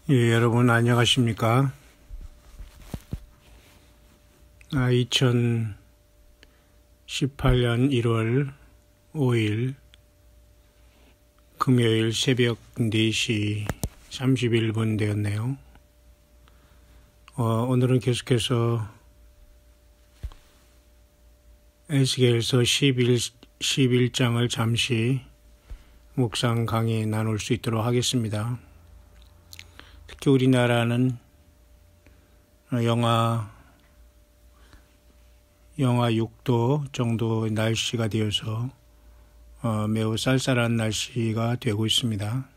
예, 여러분 안녕하십니까? 2018년 1월 5일 금요일 새벽 4시 31분 되었네요. 오늘은 계속해서 에스겔서 11장을 잠시 묵상 강의 나눌 수 있도록 하겠습니다. 특히 우리나라는 영하 6도 정도 날씨가 되어서 매우 쌀쌀한 날씨가 되고 있습니다.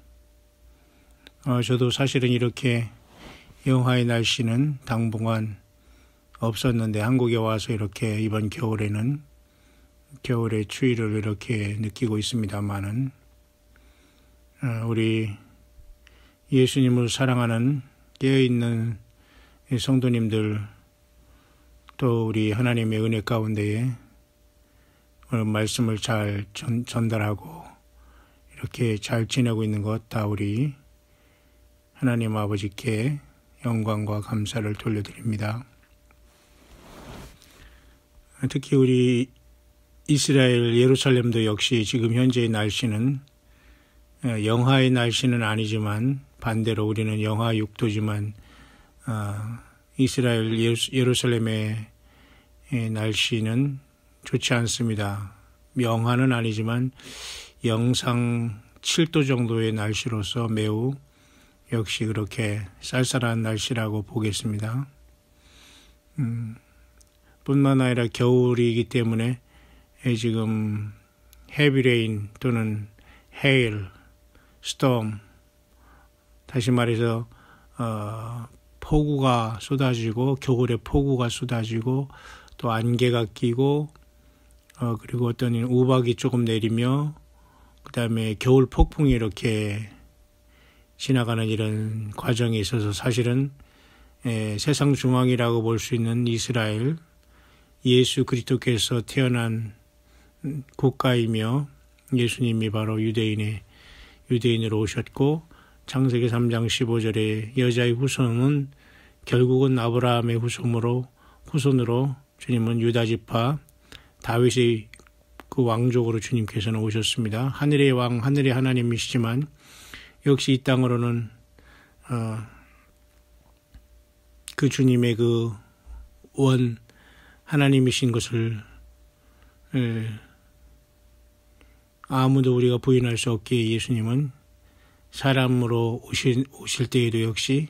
저도 사실은 이렇게 영하의 날씨는 당분간 없었는데 한국에 와서 이렇게 이번 겨울에는 겨울의 추위를 이렇게 느끼고 있습니다만은 우리 예수님을 사랑하는 깨어있는 성도님들 또 우리 하나님의 은혜 가운데에 말씀을 잘 전달하고 이렇게 잘 지내고 있는 것 다 우리 하나님 아버지께 영광과 감사를 돌려드립니다. 특히 우리 이스라엘 예루살렘도 역시 지금 현재의 날씨는 영하의 날씨는 아니지만 반대로 우리는 영하 6도지만 이스라엘 예루살렘의 날씨는 좋지 않습니다. 영하는 아니지만 영상 7도 정도의 날씨로서 매우 역시 그렇게 쌀쌀한 날씨라고 보겠습니다. 뿐만 아니라 겨울이기 때문에 지금 헤비레인 또는 헤일, 스톰, 다시 말해서 폭우가 쏟아지고 겨울에 폭우가 쏟아지고 또 안개가 끼고 그리고 어떤 우박이 조금 내리며 그 다음에 겨울 폭풍이 이렇게 지나가는 이런 과정에 있어서 사실은 세상 중앙이라고 볼 수 있는 이스라엘 예수 그리스도께서 태어난 국가이며 예수님이 바로 유대인으로 오셨고 창세기 3장 15절에 여자의 후손은 결국은 아브라함의 후손으로 주님은 유다지파 다윗의 그 왕족으로 주님께서는 오셨습니다. 하늘의 왕, 하늘의 하나님이시지만 역시 이 땅으로는 그 주님의 그 원 하나님이신 것을 아무도 우리가 부인할 수 없기에 예수님은 사람으로 오실 때에도 역시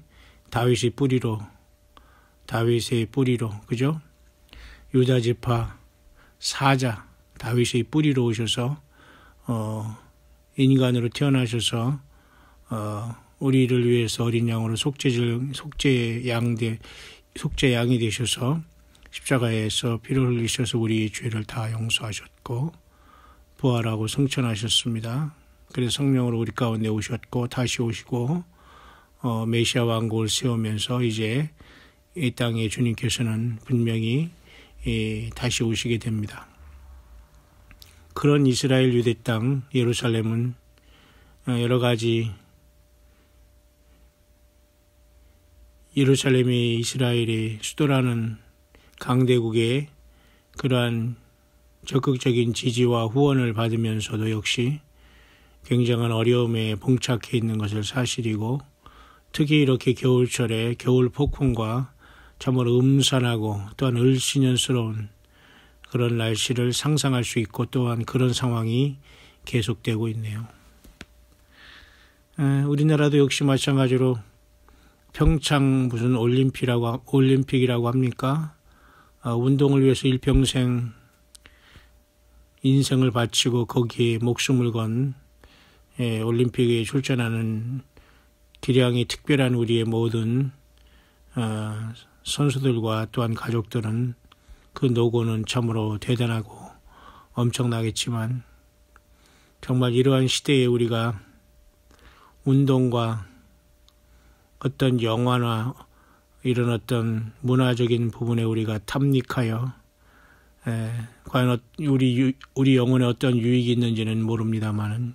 다윗의 뿌리로 그죠? 유다지파 사자 다윗의 뿌리로 오셔서 인간으로 태어나셔서 우리를 위해서 어린 양으로 속죄 양이 되셔서 십자가에서 피를 흘리셔서 우리의 죄를 다 용서하셨고 부활하고 승천하셨습니다. 그래서 성령으로 우리 가운데 오셨고 다시 오시고 메시아 왕국을 세우면서 이제 이 땅에 주님께서는 분명히 다시 오시게 됩니다. 그런 이스라엘 유대 땅 예루살렘은 여러 가지 예루살렘이 이스라엘의 수도라는 강대국의 그러한 적극적인 지지와 후원을 받으면서도 역시 굉장한 어려움에 봉착해 있는 것을 사실이고 특히 이렇게 겨울철에 겨울 폭풍과 참으로 음산하고 또한 을씨년스러운 그런 날씨를 상상할 수 있고 또한 그런 상황이 계속되고 있네요. 우리나라도 역시 마찬가지로 평창 무슨 올림픽이라고 합니까? 운동을 위해서 일평생 인생을 바치고 거기에 목숨을 건 올림픽에 출전하는 기량이 특별한 우리의 모든 선수들과 또한 가족들은 그 노고는 참으로 대단하고 엄청나겠지만 정말 이러한 시대에 우리가 운동과 어떤 영화나 이런 어떤 문화적인 부분에 우리가 탐닉하여 과연 우리 영혼에 어떤 유익이 있는지는 모릅니다만은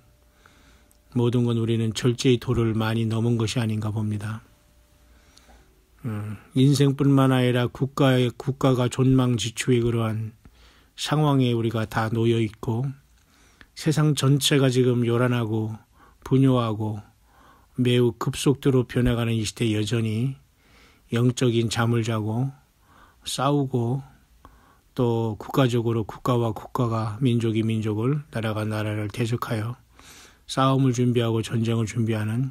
모든 건 우리는 절제의 도를 많이 넘은 것이 아닌가 봅니다. 인생뿐만 아니라 국가가 존망지추의 그러한 상황에 우리가 다 놓여 있고 세상 전체가 지금 요란하고 분요하고 매우 급속도로 변해가는 이 시대에 여전히 영적인 잠을 자고 싸우고 또 국가적으로 국가와 국가가 민족이 민족을 나라가 나라를 대적하여 싸움을 준비하고 전쟁을 준비하는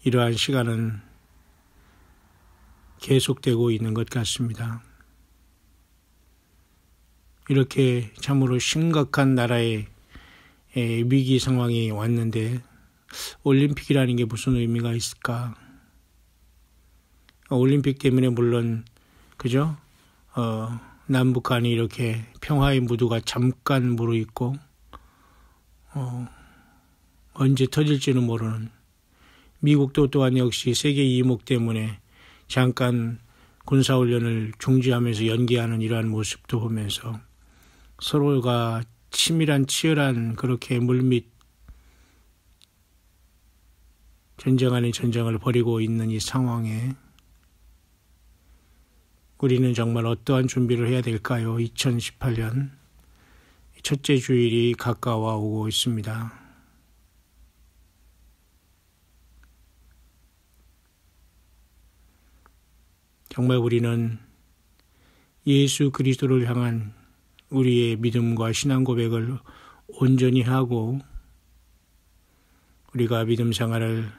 이러한 시간은 계속되고 있는 것 같습니다. 이렇게 참으로 심각한 나라의 위기 상황이 왔는데 올림픽이라는 게 무슨 의미가 있을까? 올림픽 때문에 물론 그죠? 남북 간이 이렇게 평화의 무드가 잠깐 무르익고 언제 터질지는 모르는 미국도 또한 역시 세계 이목 때문에 잠깐 군사훈련을 중지하면서 연기하는 이러한 모습도 보면서 서로가 치열한 그렇게 물밑 전쟁 아닌 전쟁을 벌이고 있는 이 상황에 우리는 정말 어떠한 준비를 해야 될까요? 2018년 첫째 주일이 가까워 오고 있습니다. 정말 우리는 예수 그리스도를 향한 우리의 믿음과 신앙 고백을 온전히 하고 우리가 믿음 생활을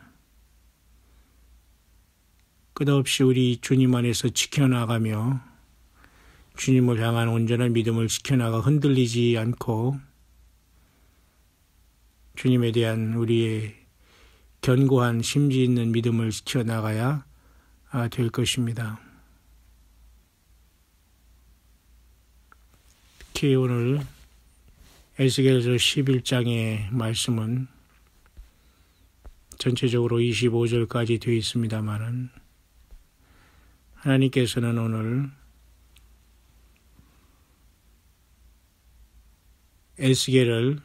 끝없이 우리 주님 안에서 지켜나가며 주님을 향한 온전한 믿음을 지켜나가 흔들리지 않고 주님에 대한 우리의 견고한 심지 있는 믿음을 지켜나가야 될 것입니다. 특히 오늘 에스겔서 11장의 말씀은 전체적으로 25절까지 되어 있습니다마는 하나님께서는 오늘 에스겔을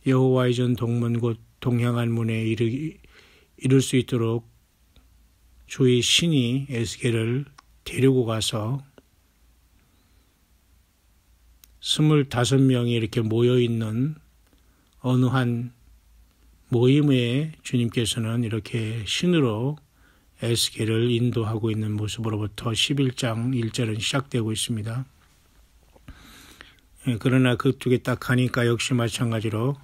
여호와의 전 동문 곧 동향한 문에 이를 수 있도록 주의 신이 에스겔을 데리고 가서 25명이 이렇게 모여있는 어느 한 모임에 주님께서는 이렇게 신으로 에스겔을 인도하고 있는 모습으로부터 11장 1절은 시작되고 있습니다. 그러나 그쪽에 딱 가니까 역시 마찬가지로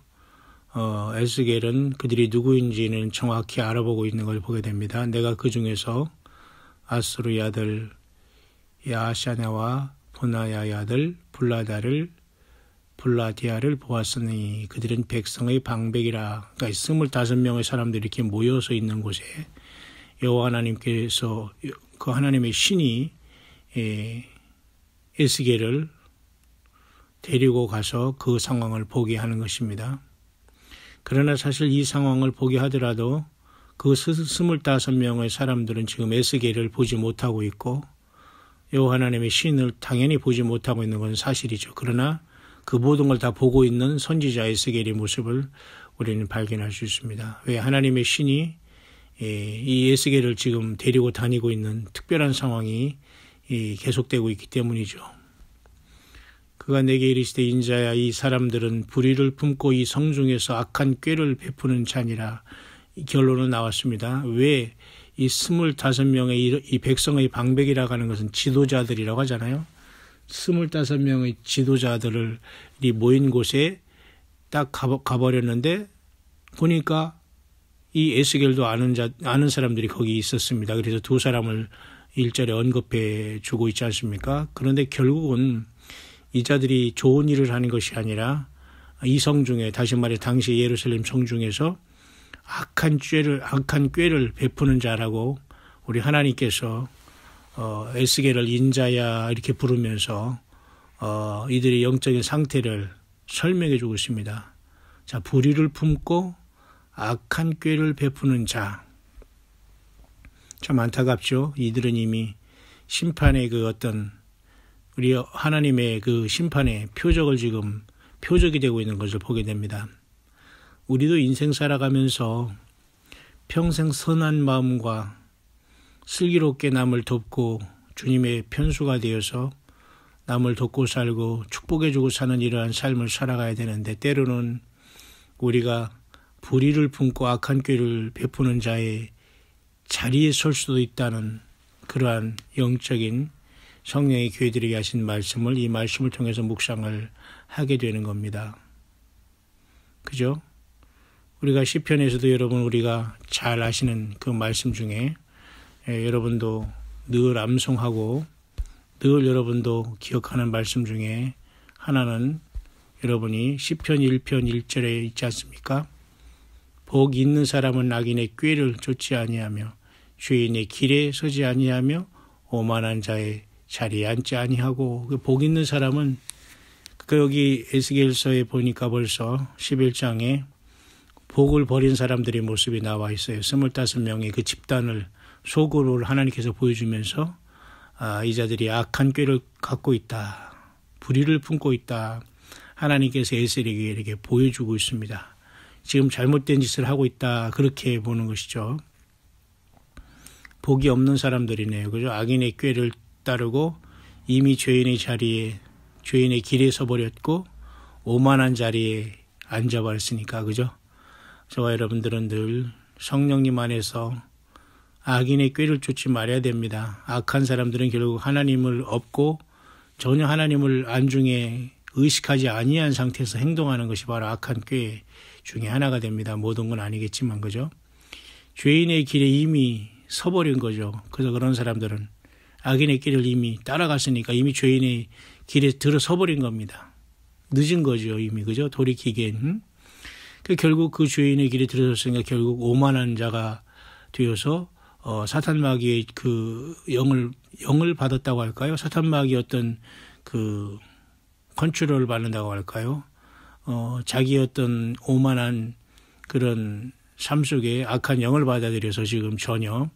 에스겔은 그들이 누구인지는 정확히 알아보고 있는 걸 보게 됩니다. 내가 그 중에서 아스루의 아들 야샤냐와 보나야의 아들 블라디아를 보았으니 그들은 백성의 방백이라. 그러니까 25명의 사람들이 이렇게 모여서 있는 곳에 여호와 하나님께서 그 하나님의 신이 에스겔을 데리고 가서 그 상황을 보게 하는 것입니다. 그러나 사실 이 상황을 보게 하더라도 그 25명의 사람들은 지금 에스겔을 보지 못하고 있고 여호와 하나님의 신을 당연히 보지 못하고 있는 건 사실이죠. 그러나 그 모든 걸 다 보고 있는 선지자 에스겔의 모습을 우리는 발견할 수 있습니다. 왜 하나님의 신이 이 에스겔을 지금 데리고 다니고 있는 특별한 상황이 계속되고 있기 때문이죠. 그가 내게 이르시되 인자야 이 사람들은 불의를 품고 이 성중에서 악한 꾀를 베푸는 자니라. 이 결론은 나왔습니다. 왜 이 25명의 이 백성의 방백이라고 하는 것은 지도자들이라고 하잖아요. 25명의 지도자들이 모인 곳에 딱 가버렸는데 보니까 이 에스겔도 아는 사람들이 거기 있었습니다. 그래서 두 사람을 일절에 언급해 주고 있지 않습니까? 그런데 결국은 이 자들이 좋은 일을 하는 것이 아니라 이 성중에 다시 말해 당시 예루살렘 성중에서 악한 꾀를 베푸는 자라고 우리 하나님께서 에스겔을 인자야 이렇게 부르면서 이들의 영적인 상태를 설명해 주고 있습니다. 자, 불의를 품고 악한 꾀를 베푸는 자. 참 안타깝죠. 이들은 이미 심판의 그 어떤 우리 하나님의 그 심판의 표적이 되고 있는 것을 보게 됩니다. 우리도 인생 살아가면서 평생 선한 마음과 슬기롭게 남을 돕고 주님의 편수가 되어서 남을 돕고 살고 축복해주고 사는 이러한 삶을 살아가야 되는데, 때로는 우리가 불의를 품고 악한 꾀를 베푸는 자의 자리에 설 수도 있다는 그러한 영적인 성령의 교회들에게 하신 말씀을, 이 말씀을 통해서 묵상을 하게 되는 겁니다. 그죠? 우리가 시편에서도 여러분 우리가 잘 아시는 그 말씀 중에 여러분도 늘 암송하고 늘 여러분도 기억하는 말씀 중에 하나는 여러분이 시편 1편 1절에 있지 않습니까? 복 있는 사람은 악인의 꾀를 쫓지 아니하며 죄인의 길에 서지 아니하며 오만한 자의 자리에 앉지 아니하고, 그 복 있는 사람은 여기 에스겔서에 보니까 벌써 11장에 복을 버린 사람들의 모습이 나와 있어요. 25명의 그 집단을 소그룹을 하나님께서 보여주면서 이 자들이 악한 꾀를 갖고 있다, 불의를 품고 있다, 하나님께서 에스겔에게 보여주고 있습니다. 지금 잘못된 짓을 하고 있다, 그렇게 보는 것이죠. 복이 없는 사람들이네요. 그죠? 악인의 꾀를 따르고 이미 죄인의 자리에, 죄인의 길에 서버렸고 오만한 자리에 앉아버렸으니까, 그죠? 저와 여러분들은 늘 성령님 안에서 악인의 꾀를 쫓지 말아야 됩니다. 악한 사람들은 결국 하나님을 업고 전혀 하나님을 안중에 의식하지 아니한 상태에서 행동하는 것이 바로 악한 꾀 중에 하나가 됩니다. 모든 건 아니겠지만, 그죠? 죄인의 길에 이미 서버린 거죠. 그래서 그런 사람들은 악인의 길을 이미 따라갔으니까 이미 죄인의 길에 들어서버린 겁니다. 늦은 거죠, 이미. 그죠? 돌이키기엔. 결국 그 죄인의 길에 들어섰으니까 결국 오만한 자가 되어서 사탄 마귀의 그 영을 받았다고 할까요? 사탄 마귀의 어떤 그 컨트롤을 받는다고 할까요? 자기의 어떤 오만한 그런 삶 속에 악한 영을 받아들여서 지금 전혀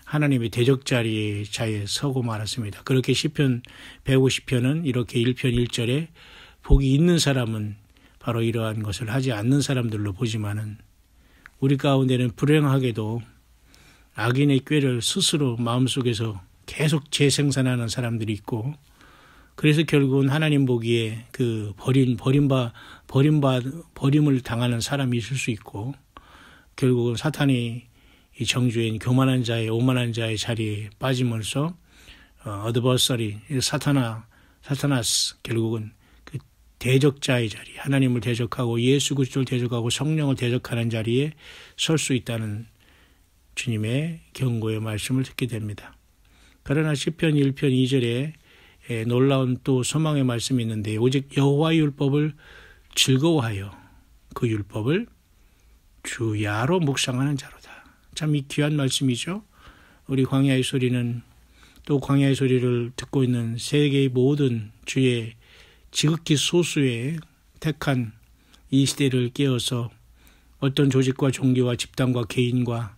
하나님의 대적 자리에 서고 말았습니다. 그렇게 시편 150편은 이렇게 1편 1절에 복이 있는 사람은 바로 이러한 것을 하지 않는 사람들로 보지만은, 우리 가운데는 불행하게도 악인의 꾀를 스스로 마음속에서 계속 재생산하는 사람들이 있고, 그래서 결국은 하나님 보기에 그 버림을 당하는 사람이 있을 수 있고, 결국은 사탄이 이 정주인 교만한 자의 오만한 자의 자리에 빠짐으로써 어드버서리 사타나스 결국은 그 대적자의 자리, 하나님을 대적하고 예수 그리스도를 대적하고 성령을 대적하는 자리에 설 수 있다는 주님의 경고의 말씀을 듣게 됩니다. 그러나 시편 1편 2절에 놀라운 또 소망의 말씀이 있는데, 오직 여호와의 율법을 즐거워하여 그 율법을 주야로 묵상하는 자로다. 참 이 귀한 말씀이죠. 우리 광야의 소리는, 또 광야의 소리를 듣고 있는 세계의 모든 주의 지극히 소수의 택한 이 시대를 깨어서 어떤 조직과 종교와 집단과 개인과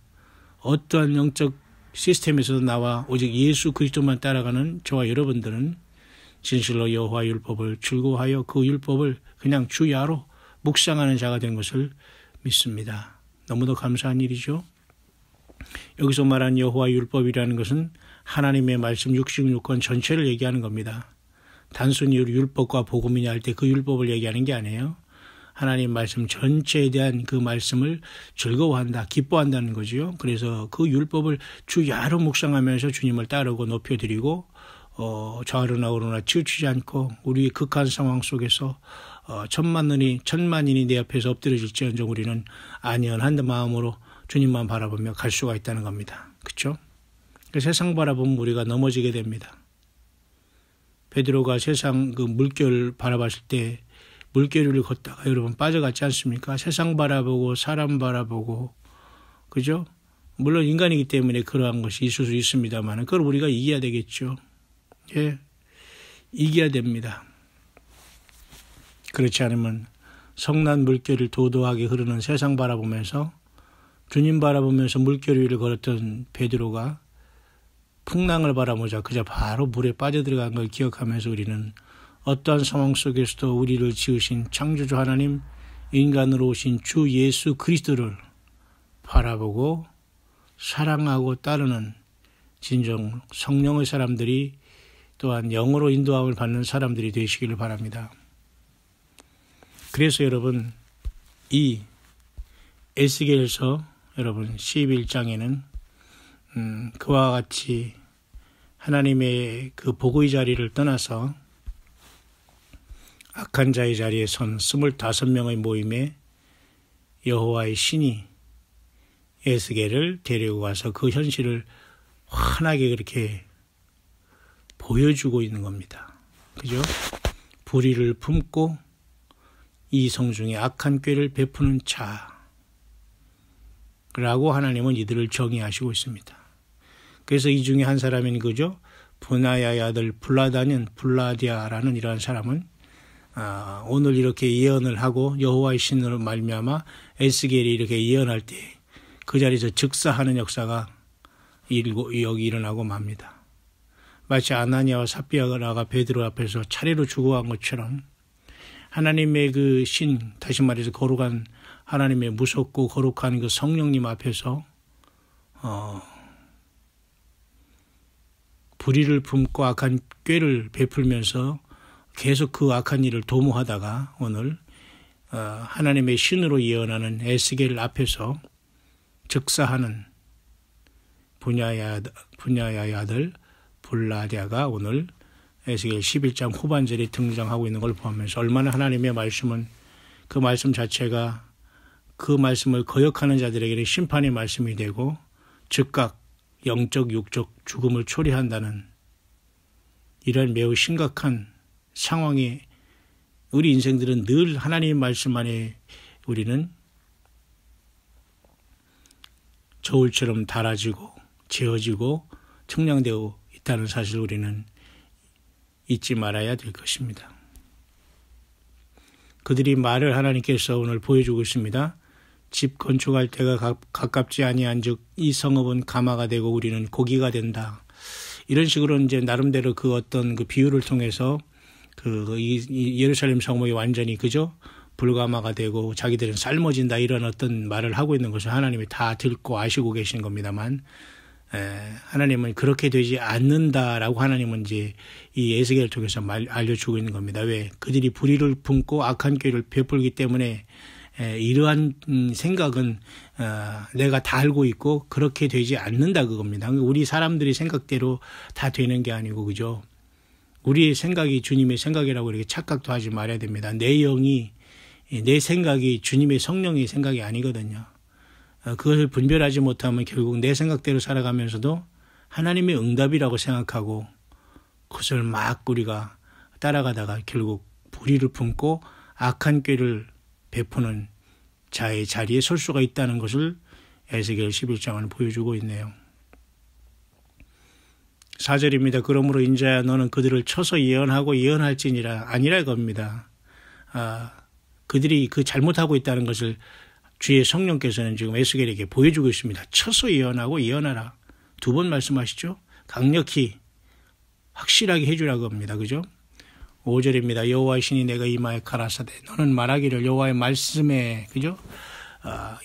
어떠한 영적 시스템에서도 나와 오직 예수 그리스도만 따라가는 저와 여러분들은 진실로 여호와의 율법을 즐거워하여 그 율법을 그냥 주야로 묵상하는 자가 된 것을 믿습니다. 너무도 감사한 일이죠. 여기서 말한 여호와의 율법이라는 것은 하나님의 말씀 66권 전체를 얘기하는 겁니다. 단순히 율법과 복음이냐 할 때 그 율법을 얘기하는 게 아니에요. 하나님 말씀 전체에 대한 그 말씀을 즐거워한다, 기뻐한다는 거죠. 그래서 그 율법을 주야로 묵상하면서 주님을 따르고 높여드리고 좌우로나 우로나 치우치지 않고 우리의 극한 상황 속에서 천만인이 내 앞에서 엎드려질지언정 우리는 안연한 마음으로 주님만 바라보며 갈 수가 있다는 겁니다. 그렇죠? 세상 바라보면 우리가 넘어지게 됩니다. 베드로가 세상 그 물결 바라봤을 때 물결 위를 걷다가 여러분 빠져갔지 않습니까? 세상 바라보고 사람 바라보고, 그죠? 물론 인간이기 때문에 그러한 것이 있을 수 있습니다만 그걸 우리가 이겨야 되겠죠. 예, 이겨야 됩니다. 그렇지 않으면 성난 물결을 도도하게 흐르는 세상 바라보면서 주님 바라보면서 물결 위를 걸었던 베드로가 풍랑을 바라보자 그저 바로 물에 빠져들어간 걸 기억하면서 우리는 어떠한 상황 속에서도 우리를 지으신 창조주 하나님, 인간으로 오신 주 예수 그리스도를 바라보고 사랑하고 따르는 진정 성령의 사람들이 또한 영으로 인도함을 받는 사람들이 되시기를 바랍니다. 그래서 여러분 이 에스겔서 여러분 11장에는 그와 같이 하나님의 그 보고의 자리를 떠나서 악한 자의 자리에 선 25명의 모임에 여호와의 신이 에스겔을 데리고 가서 그 현실을 환하게 그렇게 보여주고 있는 겁니다. 그죠? 불의를 품고 이성 중에 악한 꾀를 베푸는 자라고 하나님은 이들을 정의하시고 있습니다. 그래서 이 중에 한 사람인 그죠? 분하야의 아들 블라디아라는 이러한 사람은 오늘 이렇게 예언을 하고 여호와의 신으로 말미암아 에스겔이 이렇게 예언할 때 그 자리에서 즉사하는 역사가 여기 일어나고 맙니다. 마치 아나니아와 삽비라가 베드로 앞에서 차례로 죽어간 것처럼 하나님의 그 신, 다시 말해서 거룩한 하나님의 무섭고 거룩한 그 성령님 앞에서 불의를 품고 악한 꾀를 베풀면서 계속 그 악한 일을 도모하다가 오늘 하나님의 신으로 예언하는 에스겔 앞에서 즉사하는 분야야의 아들 블라디아가 오늘 에스겔 11장 후반절에 등장하고 있는 걸 보면서 얼마나 하나님의 말씀은 그 말씀 자체가 그 말씀을 거역하는 자들에게는 심판의 말씀이 되고 즉각 영적 육적 죽음을 초래한다는 이런 매우 심각한 상황에 우리 인생들은 늘 하나님의 말씀 안에 우리는 저울처럼 달아지고 재어지고 청량되어 있다는 사실을 우리는 잊지 말아야 될 것입니다. 그들이 말을 하나님께서 오늘 보여주고 있습니다. 집 건축할 때가 가깝지 아니한 즉 이 성읍은 가마가 되고 우리는 고기가 된다. 이런 식으로 이제 나름대로 그 어떤 그 비유를 통해서 이 예루살렘 성읍이 완전히 그죠? 불가마가 되고 자기들은 삶아진다 이런 어떤 말을 하고 있는 것을 하나님이 다 듣고 아시고 계신 겁니다만 하나님은 그렇게 되지 않는다라고 하나님은 이제 이 에스겔을 통해서 알려주고 있는 겁니다. 왜? 그들이 불의를 품고 악한 꾀를 베풀기 때문에 이러한 생각은 내가 다 알고 있고 그렇게 되지 않는다 그겁니다. 우리 사람들이 생각대로 다 되는 게 아니고 그죠? 우리의 생각이 주님의 생각이라고 이렇게 착각도 하지 말아야 됩니다. 내 생각이 주님의 성령의 생각이 아니거든요. 그것을 분별하지 못하면 결국 내 생각대로 살아가면서도 하나님의 응답이라고 생각하고 그것을 막 우리가 따라가다가 결국 불의를 품고 악한 꾀를 베푸는 자의 자리에 설 수가 있다는 것을 에스겔 11장은 보여주고 있네요. 4절입니다. 그러므로 인자야 너는 그들을 쳐서 예언하고 예언할지니라 아니라 겁니다. 그들이 그 잘못하고 있다는 것을 주의 성령께서는 지금 에스겔에게 보여주고 있습니다. 쳐서 예언하고 예언하라. 2번 말씀하시죠. 강력히 확실하게 해주라고 합니다. 그죠? 5절입니다. 여호와의 신이 내가 이마에 가라사대 너는 말하기를 여호와의 말씀에 그죠?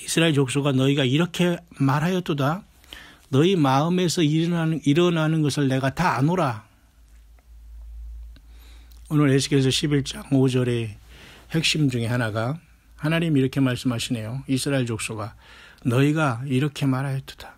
이스라엘 족속아 너희가 이렇게 말하였도다. 너희 마음에서 일어나는 것을 내가 다 아노라. 오늘 에스겔서 11장 5절의 핵심 중에 하나가 하나님이 이렇게 말씀하시네요. 이스라엘 족속아 너희가 이렇게 말하였도다.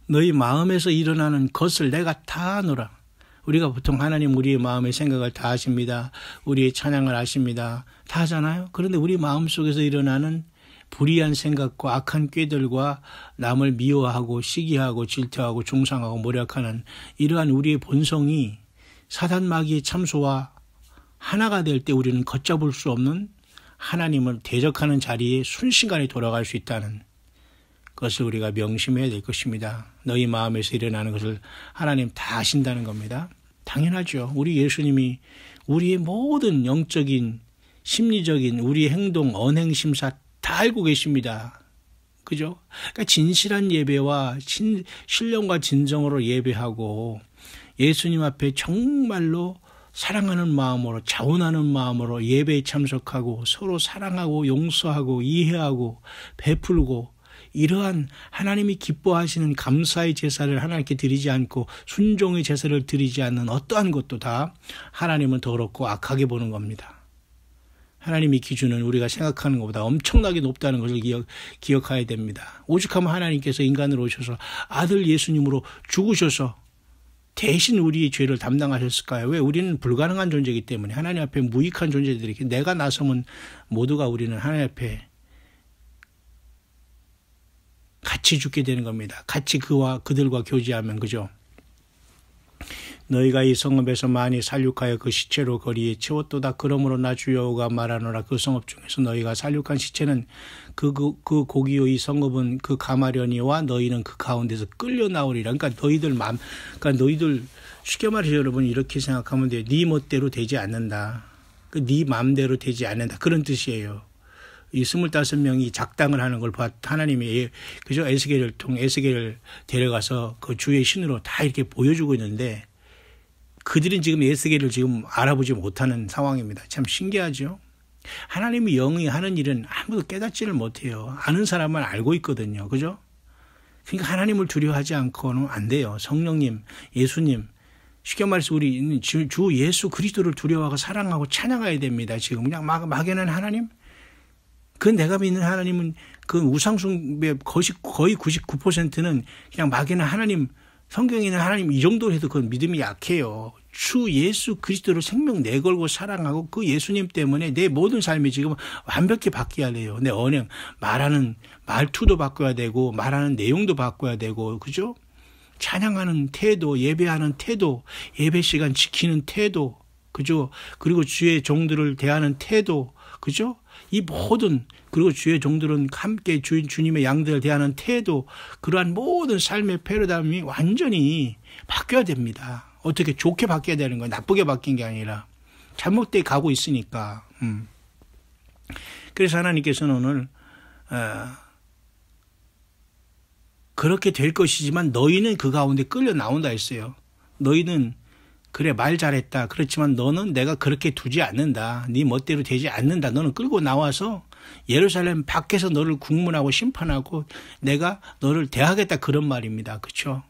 너희 마음에서 일어나는 것을 내가 다 아노라. 우리가 보통 하나님 우리의 마음의 생각을 다 아십니다. 우리의 찬양을 아십니다. 다 하잖아요. 그런데 우리 마음속에서 일어나는 불의한 생각과 악한 꾀들과 남을 미워하고 시기하고 질투하고 중상하고 모략하는 이러한 우리의 본성이 사단 마귀의 참소와 하나가 될 때 우리는 걷잡을 수 없는 하나님을 대적하는 자리에 순식간에 돌아갈 수 있다는 것을 우리가 명심해야 될 것입니다. 너희 마음에서 일어나는 것을 하나님 다 아신다는 겁니다. 당연하죠. 우리 예수님이 우리의 모든 영적인 심리적인 우리의 행동 언행 심사 다 알고 계십니다. 그죠? 그러니까 진실한 예배와 신령과 진정으로 예배하고 예수님 앞에 정말로 사랑하는 마음으로, 자원하는 마음으로 예배에 참석하고 서로 사랑하고 용서하고 이해하고 베풀고, 이러한 하나님이 기뻐하시는 감사의 제사를 하나님께 드리지 않고 순종의 제사를 드리지 않는 어떠한 것도 다 하나님은 더럽고 악하게 보는 겁니다. 하나님의 기준은 우리가 생각하는 것보다 엄청나게 높다는 것을 기억해야 됩니다. 오죽하면 하나님께서 인간으로 오셔서 아들 예수님으로 죽으셔서 대신 우리의 죄를 담당하셨을까요? 왜? 우리는 불가능한 존재이기 때문에, 하나님 앞에 무익한 존재들이, 내가 나서면 모두가 우리는 하나님 앞에 같이 죽게 되는 겁니다. 같이 그들과 교제하면, 그죠? 너희가 이 성읍에서 많이 살육하여 그 시체로 거리에 치웠도다. 그러므로 나 주 여호와가 말하노라. 그 성읍 중에서 너희가 살육한 시체는 그 고기요 이 성읍은 그 가마려니와 너희는 그 가운데서 끌려 나오리라. 그러니까 너희들 쉽게 말해서 여러분 이렇게 생각하면 돼요. 네 멋대로 되지 않는다. 네 마음대로 되지 않는다. 그런 뜻이에요. 이 25명이 작당을 하는 걸 하나님이, 그죠? 에스겔을 데려가서 그 주의 신으로 다 이렇게 보여주고 있는데, 그들은 지금 에스겔을 지금 알아보지 못하는 상황입니다. 참 신기하죠? 하나님의 영이 하는 일은 아무도 깨닫지를 못해요. 아는 사람만 알고 있거든요. 그죠? 그러니까 하나님을 두려워하지 않고는 안 돼요. 성령님, 예수님, 쉽게 말해서 우리 주 예수 그리스도를 두려워하고 사랑하고 찬양해야 됩니다. 지금 그냥 막연한 하나님? 그 내가 믿는 하나님은 그 우상숭배 거의 99%는 그냥 막연한 하나님, 성경에 있는 하나님 이 정도 해도 그 믿음이 약해요. 주 예수 그리스도를 생명 내걸고 사랑하고 그 예수님 때문에 내 모든 삶이 지금 완벽히 바뀌어야 돼요. 내 언행, 말하는 말투도 바꿔야 되고 말하는 내용도 바꿔야 되고, 그죠? 찬양하는 태도, 예배하는 태도, 예배 시간 지키는 태도, 그죠? 그리고 주의 종들을 대하는 태도, 그죠? 이 모든, 그리고 주의 종들은 함께 주님의 양들을 대하는 태도, 그러한 모든 삶의 패러다임이 완전히 바뀌어야 됩니다. 어떻게 좋게 바뀌어야 되는 거예요. 나쁘게 바뀐 게 아니라 잘못돼 가고 있으니까. 그래서 하나님께서는 오늘 그렇게 될 것이지만 너희는 그 가운데 끌려 나온다 했어요. 너희는 그래 말 잘했다. 그렇지만 너는 내가 그렇게 두지 않는다. 네 멋대로 되지 않는다. 너는 끌고 나와서 예루살렘 밖에서 너를 국문하고 심판하고 내가 너를 대하겠다. 그런 말입니다. 그렇죠?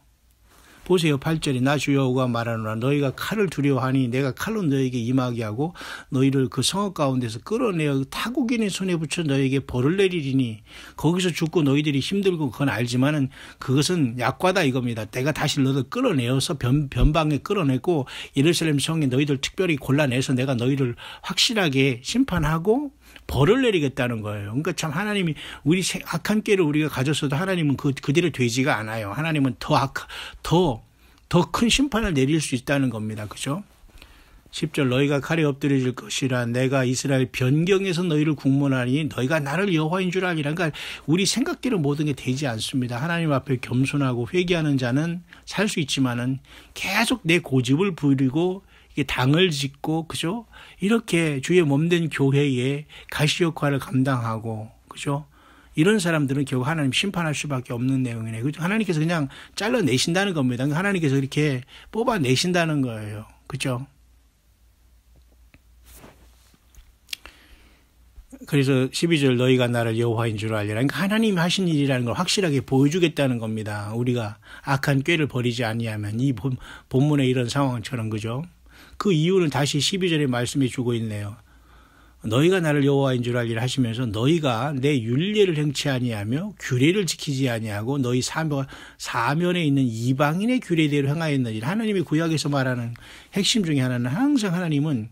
보세요. 8절에 나 주 여호와가 말하노라. 너희가 칼을 두려워하니 내가 칼로 너희에게 임하게 하고 너희를 그 성읍 가운데서 끌어내어 타국인의 손에 붙여 너희에게 벌을 내리리니 거기서 죽고 너희들이 힘들고 그건 알지만은 그것은 약과다 이겁니다. 내가 다시 너희를 끌어내어서 변방에 끌어내고 예루살렘 성에 너희들 특별히 골라내서 내가 너희를 확실하게 심판하고 벌을 내리겠다는 거예요. 그러니까 참 하나님이 우리 악한 꾀를 우리가 가졌어도 하나님은 그대로 되지가 않아요. 하나님은 더 큰 심판을 내릴 수 있다는 겁니다. 그죠? 10절 너희가 칼에 엎드려질 것이라 내가 이스라엘 변경에서 너희를 국문하니 너희가 나를 여호와인 줄 아니라. 그러니까 우리 생각대로 모든 게 되지 않습니다. 하나님 앞에 겸손하고 회개하는 자는 살 수 있지만은 계속 내 고집을 부리고 당을 짓고, 그죠? 이렇게 주의 몸된 교회에 가시 역할을 감당하고, 그죠? 이런 사람들은 결국 하나님 심판할 수밖에 없는 내용이네. 그죠? 하나님께서 그냥 잘라내신다는 겁니다. 하나님께서 이렇게 뽑아내신다는 거예요. 그죠? 그래서 12절 너희가 나를 여호와인 줄 알리라. 그러니까 하나님이 하신 일이라는 걸 확실하게 보여주겠다는 겁니다. 우리가 악한 꾀를 버리지 아니하면 이 본문의 이런 상황처럼, 그죠? 그 이유는 다시 12절에 말씀해 주고 있네요. 너희가 나를 여호와인 줄 알리라 하시면서 너희가 내 율례를 행치 아니하며 규례를 지키지 아니하고 너희 사면에 있는 이방인의 규례대로 행하였느니라. 하나님의 구약에서 말하는 핵심 중에 하나는 항상 하나님은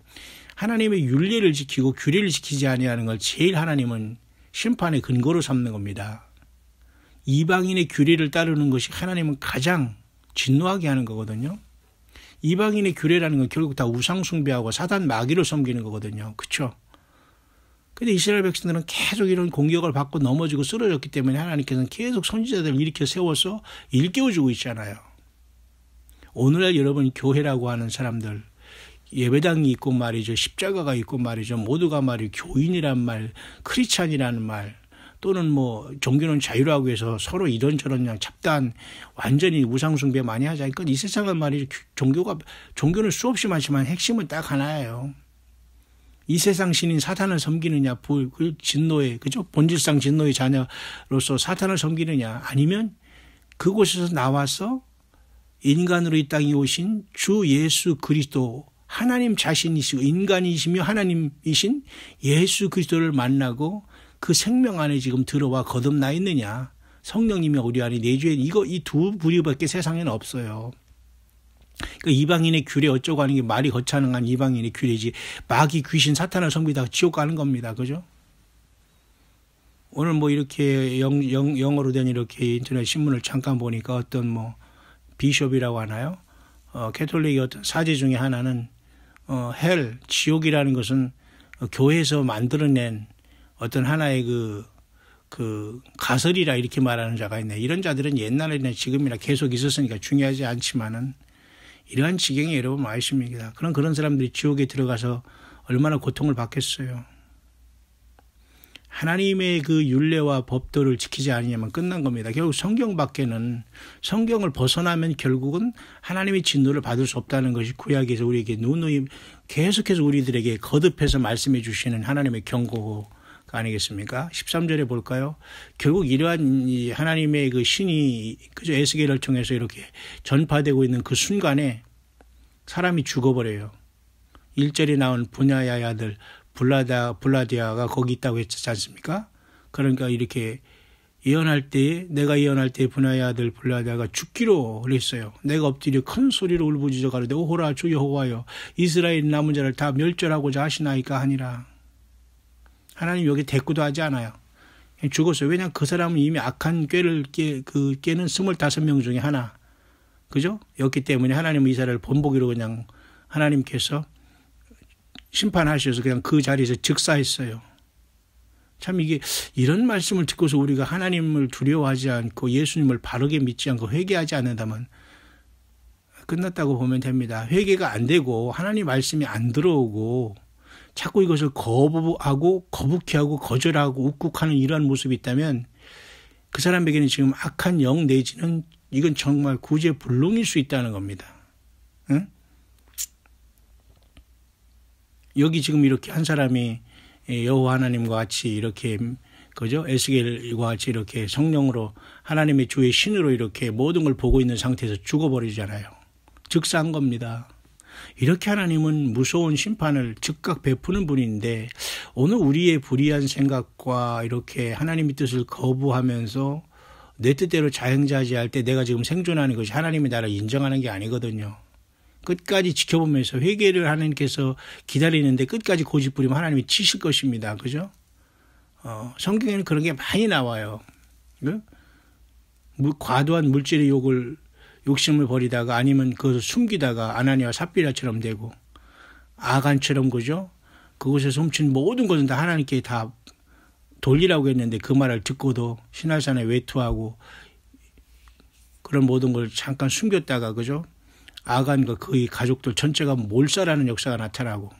하나님의 율례를 지키고 규례를 지키지 아니하는 걸 제일 하나님은 심판의 근거로 삼는 겁니다. 이방인의 규례를 따르는 것이 하나님은 가장 진노하게 하는 거거든요. 이방인의 규례라는 건 결국 다 우상 숭배하고 사단 마귀를 섬기는 거거든요. 그렇죠? 근데 이스라엘 백성들은 계속 이런 공격을 받고 넘어지고 쓰러졌기 때문에 하나님께서는 계속 선지자들을 일으켜 세워서 일깨워주고 있잖아요. 오늘날 여러분 교회라고 하는 사람들, 예배당이 있고 말이죠. 십자가가 있고 말이죠. 모두가 말이죠. 교인이란 말, 크리스찬이라는 말, 또는 뭐 종교는 자유라고 해서 서로 이런저런 그냥 잡다한 완전히 우상숭배 많이 하자. 그러니까 이 세상은 말이죠. 종교는 수없이 많지만 핵심은 딱 하나예요. 이 세상 신인 사탄을 섬기느냐, 그 진노의, 그죠? 본질상 진노의 자녀로서 사탄을 섬기느냐, 아니면 그곳에서 나와서 인간으로 이 땅에 오신 주 예수 그리스도, 하나님 자신이시고 인간이시며 하나님이신 예수 그리스도를 만나고 그 생명 안에 지금 들어와 거듭나 있느냐. 성령님이 우리 안에 내주에 이 두 부류밖에 세상에는 없어요. 그 이방인의 규례 어쩌고 하는 게 말이 거창한 이방인의 규례지. 마귀 귀신 사탄을 섬기다가 지옥 가는 겁니다. 그죠? 오늘 뭐 이렇게 영어로 된 이렇게 인터넷 신문을 잠깐 보니까 어떤 뭐 비숍이라고 하나요? 캐톨릭의 어떤 사제 중에 하나는 헬, 지옥이라는 것은 교회에서 만들어낸 어떤 하나의 그 가설이라 이렇게 말하는 자가 있네. 이런 자들은 옛날이나 지금이나 계속 있었으니까 중요하지 않지만은 이러한 지경에 여러분 와 있습니다. 그런 사람들이 지옥에 들어가서 얼마나 고통을 받겠어요. 하나님의 그 율례와 법도를 지키지 않으면 끝난 겁니다. 결국 성경 밖에는, 성경을 벗어나면 결국은 하나님의 진노를 받을 수 없다는 것이 구약에서 우리에게 누누이 계속해서 우리들에게 거듭해서 말씀해 주시는 하나님의 경고가 아니겠습니까? 13절에 볼까요? 결국 이러한 하나님의 그 신이 그저 에스겔을 통해서 이렇게 전파되고 있는 그 순간에 사람이 죽어버려요. 1절에 나온 분야야의 아들 블라디아가 거기 있다고 했지 않습니까? 그러니까 이렇게 내가 예언할 때 분야의 아들 블라디아가 죽기로 그랬어요. 내가 엎드려 큰 소리로 울부짖어 가로되 오호라 주 여호와여 이스라엘 남은 자를 다 멸절하고자 하시나이까 하니라. 하나님 여기 대꾸도 하지 않아요. 죽었어요. 왜냐하면 그 사람은 이미 악한 꾀를 깨는 25명 중에 하나. 그죠? 였기 때문에 하나님은 이스라엘을 본보기로 그냥 하나님께서 심판하셔서 그냥 그 자리에서 즉사했어요. 참 이게 이런 말씀을 듣고서 우리가 하나님을 두려워하지 않고 예수님을 바르게 믿지 않고 회개하지 않는다면 끝났다고 보면 됩니다. 회개가 안 되고 하나님 말씀이 안 들어오고 자꾸 이것을 거부하고 거북해하고 거절하고 욱국하는 이러한 모습이 있다면 그 사람에게는 지금 악한 영 내지는 이건 정말 구제불능일 수 있다는 겁니다. 응? 여기 지금 이렇게 한 사람이 여호와 하나님과 같이 이렇게 그죠? 에스겔과 같이 이렇게 성령으로 하나님의 주의 신으로 이렇게 모든 걸 보고 있는 상태에서 죽어버리잖아요. 즉사한 겁니다. 이렇게 하나님은 무서운 심판을 즉각 베푸는 분인데 오늘 우리의 불의한 생각과 이렇게 하나님의 뜻을 거부하면서 내 뜻대로 자행자지할 때 내가 지금 생존하는 것이 하나님이 나를 인정하는 게 아니거든요. 끝까지 지켜보면서 회개를 하나님께서 기다리는데 끝까지 고집부리면 하나님이 치실 것입니다. 그죠? 성경에는 그런 게 많이 나와요. 과도한 물질의 욕심을 버리다가 아니면 그것을 숨기다가 아나니아와 삽비라처럼 되고 아간처럼 그죠? 그곳에서 훔친 모든 것은 다 하나님께 다 돌리라고 했는데 그 말을 듣고도 시날산에 외투하고 그런 모든 걸 잠깐 숨겼다가 그죠? 아간과 그의 가족들 전체가 몰살하는 역사가 나타나고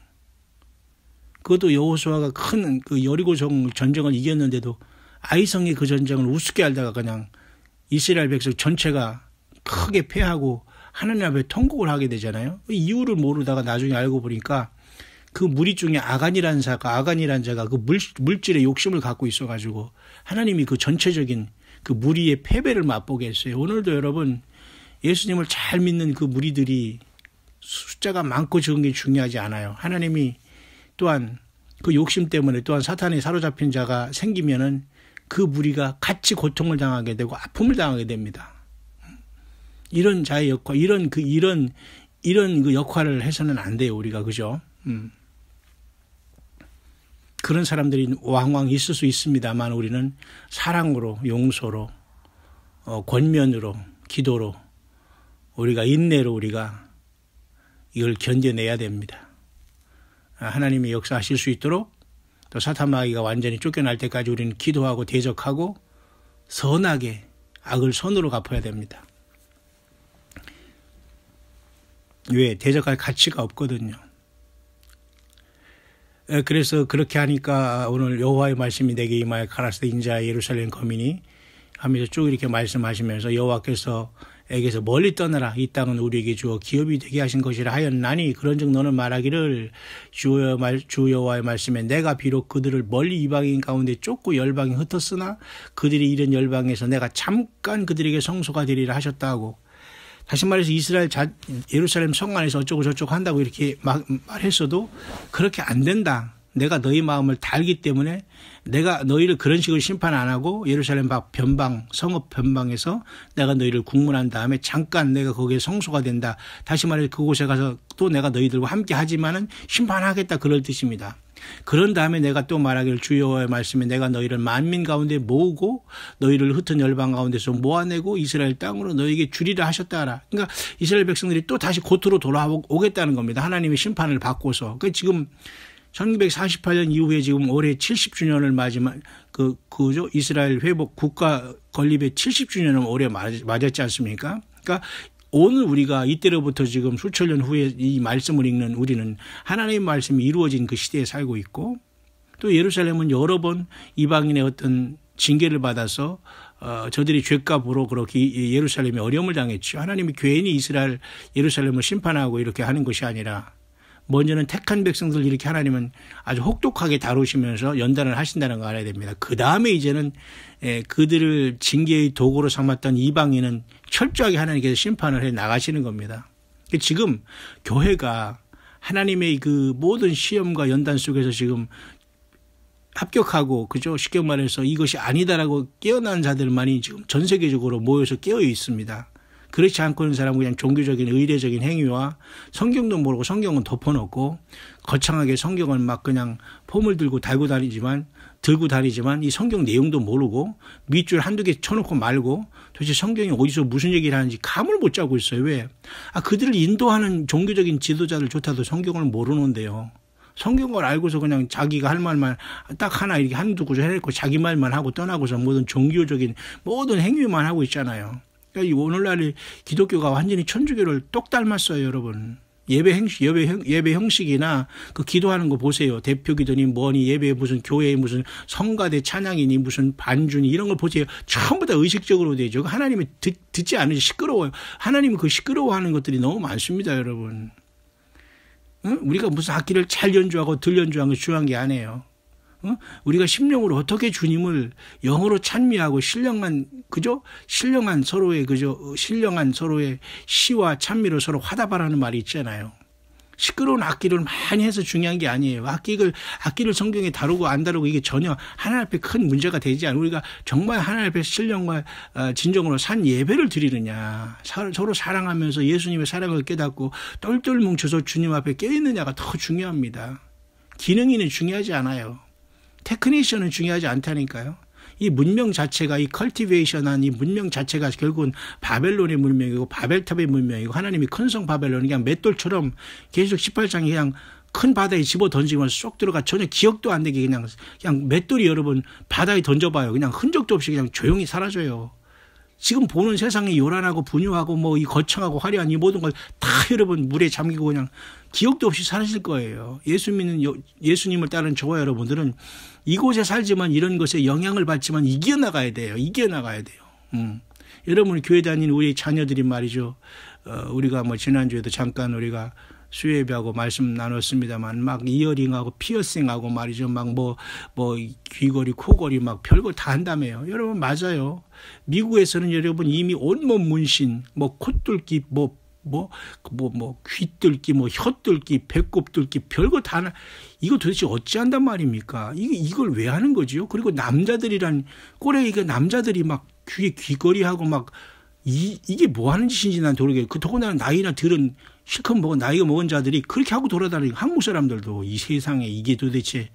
그것도 여호수아가 큰 그 여리고성 전쟁을 이겼는데도 아이성의 그 전쟁을 우습게 알다가 그냥 이스라엘 백성 전체가 크게 패하고 하나님 앞에 통곡을 하게 되잖아요. 이유를 모르다가 나중에 알고 보니까 그 무리 중에 아간이라는 자가 그 물질의 욕심을 갖고 있어가지고 하나님이 그 전체적인 그 무리의 패배를 맛보게 했어요. 오늘도 여러분 예수님을 잘 믿는 그 무리들이 숫자가 많고 적은 게 중요하지 않아요. 하나님이 또한 그 욕심 때문에 또한 사탄에 사로잡힌 자가 생기면은 그 무리가 같이 고통을 당하게 되고 아픔을 당하게 됩니다. 이런 자의 역할, 이런 그 역할을 해서는 안 돼요, 우리가. 그죠? 그런 사람들이 왕왕 있을 수 있습니다만 우리는 사랑으로, 용서로, 권면으로, 기도로, 우리가 인내로 우리가 이걸 견뎌내야 됩니다. 하나님이 역사하실 수 있도록 또 사탄 마귀가 완전히 쫓겨날 때까지 우리는 기도하고 대적하고 선하게 악을 선으로 갚아야 됩니다. 왜? 대적할 가치가 없거든요. 그래서 그렇게 하니까 오늘 여호와의 말씀이 내게 임하여 가라사대 인자 예루살렘 거민이 하면서 쭉 이렇게 말씀하시면서 여호와께서 에게서 멀리 떠나라. 이 땅은 우리에게 주어 기업이 되게 하신 것이라 하였나니 그런즉 너는 말하기를 주 여호와의 말씀에 내가 비록 그들을 멀리 이방인 가운데 쫓고 열방에 흩었으나 그들이 이른 열방에서 내가 잠깐 그들에게 성소가 되리라 하셨다고. 다시 말해서 이스라엘 예루살렘 성 안에서 어쩌고 저쩌고 한다고 이렇게 말했어도 그렇게 안 된다. 내가 너희 마음을 다 알기 때문에 내가 너희를 그런 식으로 심판 안 하고 예루살렘 밖 변방, 성읍 변방에서 내가 너희를 국문한 다음에 잠깐 내가 거기에 성소가 된다. 다시 말해 그곳에 가서 또 내가 너희들과 함께 하지만은 심판하겠다 그럴 뜻입니다. 그런 다음에 내가 또 말하기를 주 여호와의 말씀에 내가 너희를 만민 가운데 모으고 너희를 흩은 열방 가운데서 모아내고 이스라엘 땅으로 너희에게 주리라 하셨다 하라. 그러니까 이스라엘 백성들이 또 다시 고토로 돌아오겠다는 겁니다. 하나님의 심판을 받고서. 그러니까 지금 1948년 이후에 지금 올해 70주년을 맞이만 그죠 이스라엘 회복 국가 건립의 70주년을 올해 맞았지 않습니까? 그러니까 오늘 우리가 이때로부터 지금 수천 년 후에 이 말씀을 읽는 우리는 하나님의 말씀이 이루어진 그 시대에 살고 있고 또 예루살렘은 여러 번 이방인의 어떤 징계를 받아서 저들이 죄값으로 그렇게 예루살렘이 어려움을 당했죠. 하나님이 괜히 이스라엘 예루살렘을 심판하고 이렇게 하는 것이 아니라 먼저는 택한 백성들 이렇게 하나님은 아주 혹독하게 다루시면서 연단을 하신다는 거 알아야 됩니다. 그 다음에 이제는 그들을 징계의 도구로 삼았던 이방인은 철저하게 하나님께서 심판을 해 나가시는 겁니다. 지금 교회가 하나님의 그 모든 시험과 연단 속에서 지금 합격하고 그죠 쉽게 말해서 이것이 아니다라고 깨어난 자들만이 지금 전 세계적으로 모여서 깨어 있습니다. 그렇지 않고 있는 사람은 그냥 종교적인 의례적인 행위와 성경도 모르고 성경은 덮어놓고 거창하게 성경을 막 그냥 폼을 들고 들고 다니지만 이 성경 내용도 모르고 밑줄 한두 개 쳐놓고 말고 도대체 성경이 어디서 무슨 얘기를 하는지 감을 못 잡고 있어요. 왜? 그들을 인도하는 종교적인 지도자들조차도 성경을 모르는데요. 성경을 알고서 그냥 자기가 할 말만 딱 하나 이렇게 한두 구절 해놓고 자기 말만 하고 떠나고서 모든 종교적인 모든 행위만 하고 있잖아요. 그러니까 오늘날의 기독교가 완전히 천주교를 똑 닮았어요, 여러분. 예배 형식이나 그 기도하는 거 보세요. 대표 기도니 뭐니 예배 무슨 교회에 무슨 성가대 찬양이니 무슨 반주니 이런 걸 보세요. 전부 다 의식적으로 되죠. 하나님이 듣지 않으시 시끄러워요. 하나님은 그 시끄러워하는 것들이 너무 많습니다, 여러분. 응? 우리가 무슨 악기를 잘 연주하고 덜 연주하는 게 중요한 게 아니에요. 우리가 심령으로 어떻게 주님을 영으로 찬미하고 신령한 서로의 시와 찬미로 서로 화답하라는 말이 있잖아요. 시끄러운 악기를 많이 해서 중요한 게 아니에요. 악기를 성경에 다루고 안 다루고 이게 전혀 하나님 앞에 큰 문제가 되지 않아요. 우리가 정말 하나님 앞에 신령과 진정으로 산 예배를 드리느냐, 서로 사랑하면서 예수님의 사랑을 깨닫고 똘똘 뭉쳐서 주님 앞에 깨있느냐가 더 중요합니다. 기능이는 중요하지 않아요. 테크니션은 중요하지 않다니까요. 이 문명 자체가 이 컬티베이션한 이 문명 자체가 결국은 바벨론의 문명이고 바벨탑의 문명이고 하나님이 큰 성 바벨론이 그냥 맷돌처럼 계속 18장이 그냥 큰 바다에 집어 던지면 쏙 들어가 전혀 기억도 안 되게 그냥 맷돌이 여러분 바다에 던져봐요. 그냥 흔적도 없이 그냥 조용히 사라져요. 지금 보는 세상이 요란하고 분유하고 뭐 이 거창하고 화려한 이 모든 걸 다 여러분 물에 잠기고 그냥 기억도 없이 사라질 거예요. 예수님을 따르는 저와 여러분들은 이곳에 살지만 이런 것에 영향을 받지만 이겨나가야 돼요. 여러분 교회 다니는 우리 자녀들이 말이죠. 우리가 뭐 지난주에도 잠깐 우리가 수예배하고 말씀 나눴습니다만 막 이어링하고 피어싱하고 말이죠. 막 뭐 귀걸이, 코걸이 막 별걸 다 한다며요. 여러분 맞아요. 미국에서는 여러분 이미 온몸 문신, 뭐 콧뚫기, 귀 뚫기, 혀 뚫기, 배꼽 뚫기, 별거 다 하나. 이거 도대체 어찌한단 말입니까? 이걸 왜 하는 거지요? 그리고 남자들이란 꼬레기가 남자들이 막 귀에 귀걸이하고 막 이게 뭐 하는 짓인지 난 모르겠어요. 더군다나 나이나 들은 실컷 나이가 먹은 자들이 그렇게 하고 돌아다니고 한국 사람들도 이 세상에 이게 도대체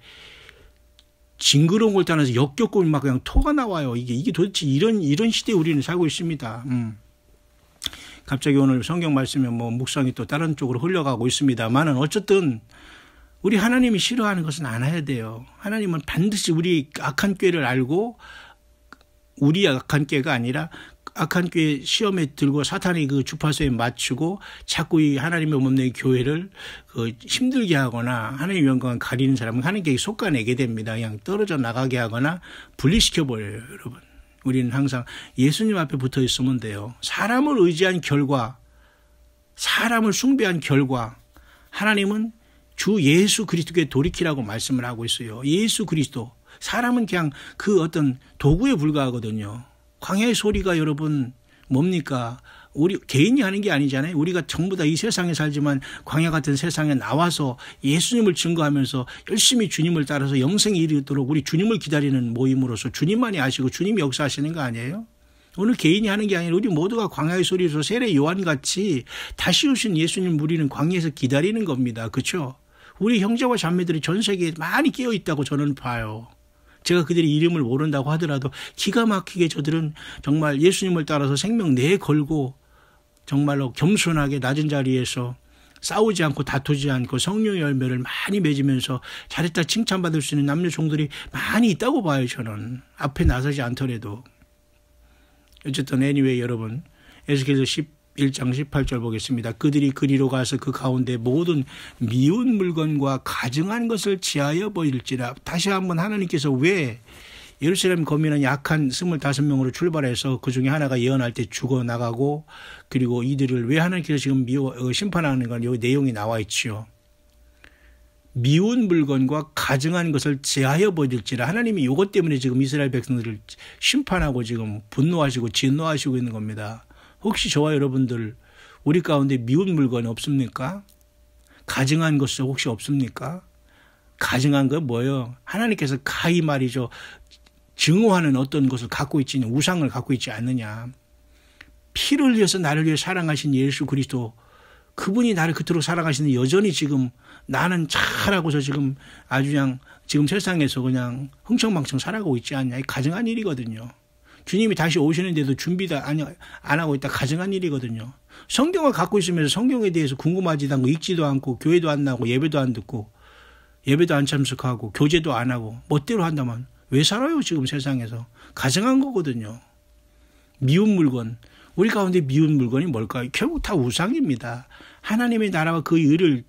징그러운 걸 따라서 역겹고 막 그냥 토가 나와요. 이게 도대체 이런 시대에 우리는 살고 있습니다. 갑자기 오늘 성경 말씀에 묵상이 또 다른 쪽으로 흘러가고 있습니다만은 어쨌든 우리 하나님이 싫어하는 것은 안 해야 돼요. 하나님은 반드시 우리 악한 꾀를 알고 우리 악한 꾀가 아니라 악한 교회 시험에 들고 사탄이 그 주파수에 맞추고 자꾸 이 하나님의 없는 교회를 힘들게 하거나 하나님의 영광을 가리는 사람은 하나님께 솎아내게 됩니다. 그냥 떨어져 나가게 하거나 분리시켜버려요, 여러분. 우리는 항상 예수님 앞에 붙어 있으면 돼요. 사람을 의지한 결과, 사람을 숭배한 결과, 하나님은 주 예수 그리스도께 돌이키라고 말씀을 하고 있어요. 예수 그리스도. 사람은 그냥 그 어떤 도구에 불과하거든요. 광야의 소리가 여러분 뭡니까? 우리 개인이 하는 게 아니잖아요. 우리가 전부 다 이 세상에 살지만 광야 같은 세상에 나와서 예수님을 증거하면서 열심히 주님을 따라서 영생에 이르도록 우리 주님을 기다리는 모임으로서 주님만이 아시고 주님이 역사하시는 거 아니에요? 오늘 개인이 하는 게 아니라 우리 모두가 광야의 소리로 세례 요한같이 다시 오신 예수님 우리는 광야에서 기다리는 겁니다. 그렇죠? 우리 형제와 자매들이 전 세계에 많이 끼어 있다고 저는 봐요. 제가 그들의 이름을 모른다고 하더라도 기가 막히게 저들은 정말 예수님을 따라서 생명 내걸고 정말로 겸손하게 낮은 자리에서 싸우지 않고 다투지 않고 성령의 열매를 많이 맺으면서 잘했다 칭찬받을 수 있는 남녀 종들이 많이 있다고 봐요. 저는 앞에 나서지 않더라도. 어쨌든 anyway 여러분, 에스겔서 11장 18절 보겠습니다. 그들이 그리로 가서 그 가운데 모든 미운 물건과 가증한 것을 지하여 버릴지라. 다시 한번 하나님께서 왜 예루살렘 거민은 약한 25명으로 출발해서 그중에 하나가 예언할 때 죽어나가고 그리고 이들을 왜 하나님께서 지금 심판하는 건 여기 내용이 나와 있지요. 미운 물건과 가증한 것을 제하여 버릴지라. 하나님이 이것 때문에 지금 이스라엘 백성들을 심판하고 지금 분노하시고 진노하시고 있는 겁니다. 혹시 저와 여러분들 우리 가운데 미운 물건이 없습니까? 가증한 것이 혹시 없습니까? 가증한 건 뭐예요? 하나님께서 가히 말이죠. 증오하는 어떤 것을 갖고 있지, 우상을 갖고 있지 않느냐. 피를 위해서 나를 위해 사랑하신 예수 그리스도, 그분이 나를 그토록 사랑하시는데 여전히 지금 나는 잘하고서 지금 아주 그냥 지금 세상에서 그냥 흥청망청 살아가고 있지 않냐. 이 가증한 일이거든요. 주님이 다시 오시는데도 준비도 안 하고 있다. 가증한 일이거든요. 성경을 갖고 있으면서 성경에 대해서 궁금하지도 않고 읽지도 않고 교회도 안 나고 예배도 안 듣고 예배도 안 참석하고 교제도 안 하고 멋대로 한다면 왜 살아요 지금 세상에서. 가증한 거거든요. 미운 물건. 우리 가운데 미운 물건이 뭘까요? 결국 다 우상입니다. 하나님의 나라와 그 의를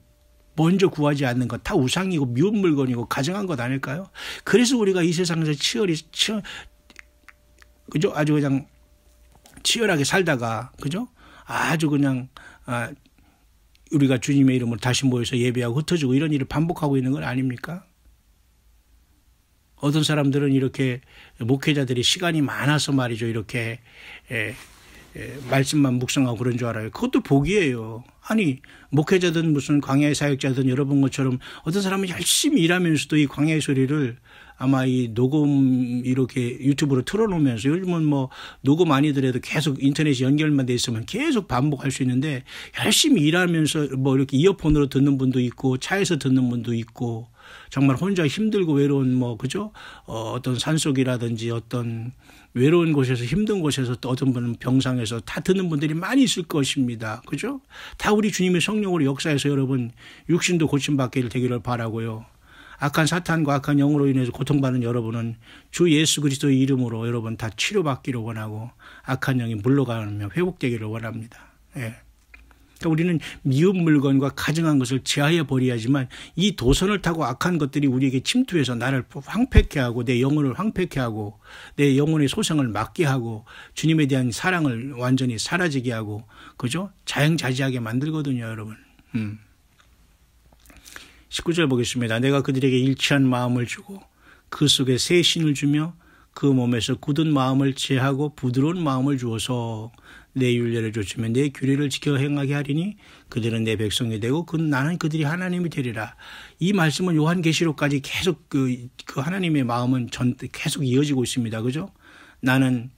먼저 구하지 않는 것 다 우상이고 미운 물건이고 가증한 것 아닐까요? 그래서 우리가 이 세상에서 그죠? 아주 그냥 치열하게 살다가, 그죠? 아주 그냥, 우리가 주님의 이름으로 다시 모여서 예배하고 흩어지고 이런 일을 반복하고 있는 건 아닙니까? 어떤 사람들은 이렇게 목회자들이 시간이 많아서 말이죠. 이렇게, 말씀만 묵상하고 그런 줄 알아요. 그것도 복이에요. 아니, 목회자든 무슨 광야의 사역자든 여러분 것처럼 어떤 사람은 열심히 일하면서도 이 광야의 소리를 아마 이 녹음 이렇게 유튜브로 틀어놓으면서 요즘은 뭐 녹음 아니더라도 계속 인터넷이 연결만 돼 있으면 계속 반복할 수 있는데 열심히 일하면서 뭐 이렇게 이어폰으로 듣는 분도 있고 차에서 듣는 분도 있고 정말 혼자 힘들고 외로운 뭐 그죠? 어떤 산속이라든지 어떤 외로운 곳에서 힘든 곳에서 또 어떤 분은 병상에서 다 듣는 분들이 많이 있을 것입니다. 그죠? 다 우리 주님의 성령으로 역사해서 여러분 육신도 고침받기를 되기를 바라고요. 악한 사탄과 악한 영으로 인해서 고통받는 여러분은 주 예수 그리스도의 이름으로 여러분 다 치료받기를 원하고 악한 영이 물러가며 회복되기를 원합니다. 예. 그러니까 우리는 미운 물건과 가증한 것을 제하여 버려야지만 이 도선을 타고 악한 것들이 우리에게 침투해서 나를 황폐케 하고 내 영혼을 황폐케 하고 내 영혼의 소생을 막게 하고 주님에 대한 사랑을 완전히 사라지게 하고 그죠? 자영자지하게 만들거든요, 여러분. 19절 보겠습니다. 내가 그들에게 일치한 마음을 주고 그 속에 새 신을 주며 그 몸에서 굳은 마음을 제하고 부드러운 마음을 주어서 내 율례를 좇으며 내 규례를 지켜 행하게 하리니 그들은 내 백성이 되고 나는 그들이 하나님이 되리라. 이 말씀은 요한계시록까지 계속 그 하나님의 마음은 계속 이어지고 있습니다. 그죠? 나는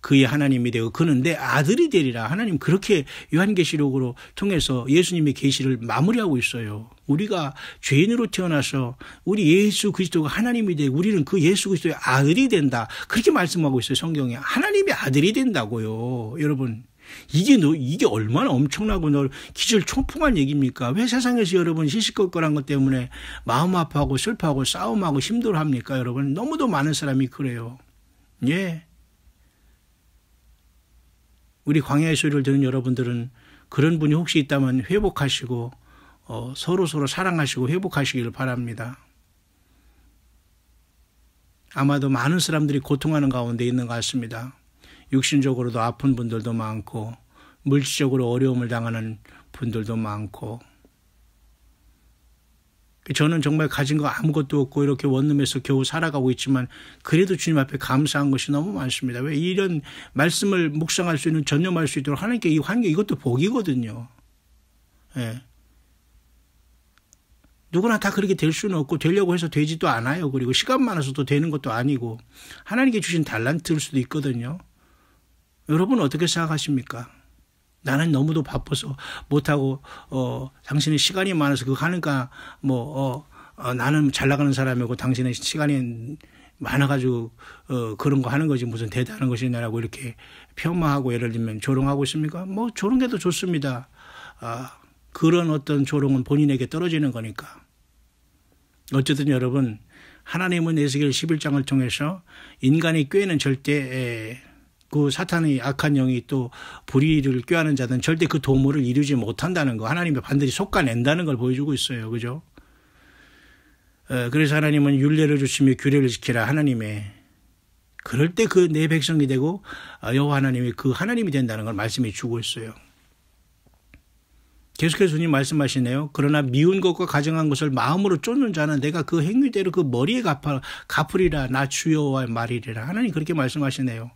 그의 하나님이 되고 그는 내 아들이 되리라. 하나님 그렇게 요한계시록으로 통해서 예수님의 계시를 마무리하고 있어요. 우리가 죄인으로 태어나서 우리 예수 그리스도가 하나님이 되고 우리는 그 예수 그리스도의 아들이 된다. 그렇게 말씀하고 있어요. 성경에. 하나님의 아들이 된다고요. 여러분. 이게 얼마나 엄청나고 기절초풍한 얘기입니까? 왜 세상에서 여러분 시시kolkol한 것 때문에 마음 아파하고 슬퍼하고 싸움하고 힘들어합니까? 여러분. 너무도 많은 사람이 그래요. 예. 우리 광야의 소리를 듣는 여러분들은 그런 분이 혹시 있다면 회복하시고 서로 사랑하시고 회복하시기를 바랍니다. 아마도 많은 사람들이 고통하는 가운데 있는 것 같습니다. 육신적으로도 아픈 분들도 많고 물질적으로 어려움을 당하는 분들도 많고, 저는 정말 가진 거 아무것도 없고 이렇게 원룸에서 겨우 살아가고 있지만 그래도 주님 앞에 감사한 것이 너무 많습니다. 왜 이런 말씀을 묵상할 수 있는, 전념할 수 있도록 하나님께 이 환경, 이것도 복이거든요. 예. 누구나 다 그렇게 될 수는 없고 되려고 해서 되지도 않아요. 그리고 시간 많아서도 되는 것도 아니고 하나님께 주신 달란트일 수도 있거든요. 여러분은 어떻게 생각하십니까? 나는 너무도 바빠서 못하고 당신은 시간이 많아서 그거 하니까 나는 잘 나가는 사람이고 당신은 시간이 많아가지고 그런 거 하는 거지 무슨 대단한 것이냐라고 이렇게 폄하하고 예를 들면 조롱하고 있습니까? 뭐 조롱해도 좋습니다. 그런 어떤 조롱은 본인에게 떨어지는 거니까. 어쨌든 여러분, 하나님은 에스겔 11장을 통해서 인간의 꾀는 절대 그 사탄의 악한 영이 또 불의를 꾀하는 자들은 절대 그 도모를 이루지 못한다는 거, 하나님이 반드시 속아낸다는 걸 보여주고 있어요. 그죠? 그래서 하나님은 율례를 주시며 규례를 지키라. 하나님의 그럴 때 그 내 백성이 되고 여호와 하나님이 그 하나님이 된다는 걸 말씀해 주고 있어요. 계속해서 주님 말씀하시네요. 그러나 미운 것과 가증한 것을 마음으로 쫓는 자는 내가 그 행위대로 그 머리에 갚으리라. 나 주여와 말이리라. 하나님 그렇게 말씀하시네요.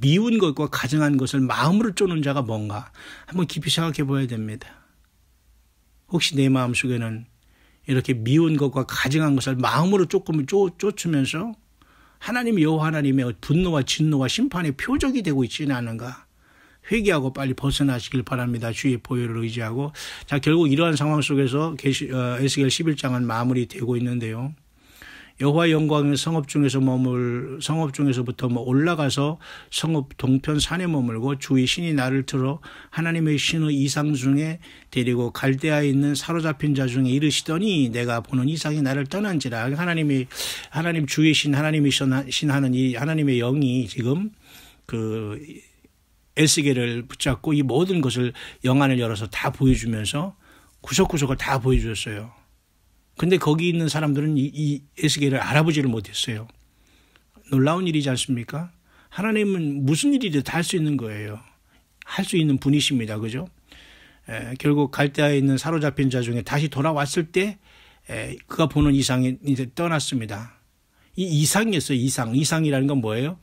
미운 것과 가증한 것을 마음으로 쫓는 자가 뭔가 한번 깊이 생각해 봐야 됩니다. 혹시 내 마음속에는 이렇게 미운 것과 가증한 것을 마음으로 쫓으면서 하나님 여호와 하나님의 분노와 진노와 심판의 표적이 되고 있지는 않은가? 회개하고 빨리 벗어나시길 바랍니다. 주의 보혈을 의지하고. 자, 결국 이러한 상황 속에서 에스겔 11장은 마무리되고 있는데요. 여호와 영광의 성읍 중에서부터 올라가서 성읍 동편 산에 머물고 주의 신이 나를 들어 하나님의 신의 이상 중에 데리고 갈대아에 있는 사로잡힌 자 중에 이르시더니 내가 보는 이상이 나를 떠난지라. 하나님 주의 신, 하나님의 신 하는 이 하나님의 영이 지금 그 에스겔을 붙잡고 이 모든 것을 영안을 열어서 다 보여주면서 구석구석을 다 보여주었어요. 근데 거기 있는 사람들은 이 에스겔을 알아보지를 못했어요. 놀라운 일이지 않습니까? 하나님은 무슨 일이든 다 할 수 있는 거예요. 할 수 있는 분이십니다. 그죠? 결국 갈대아에 있는 사로잡힌 자 중에 다시 돌아왔을 때 그가 보는 이상이 이제 떠났습니다. 이 이상이었어요. 이상이라는 건 뭐예요?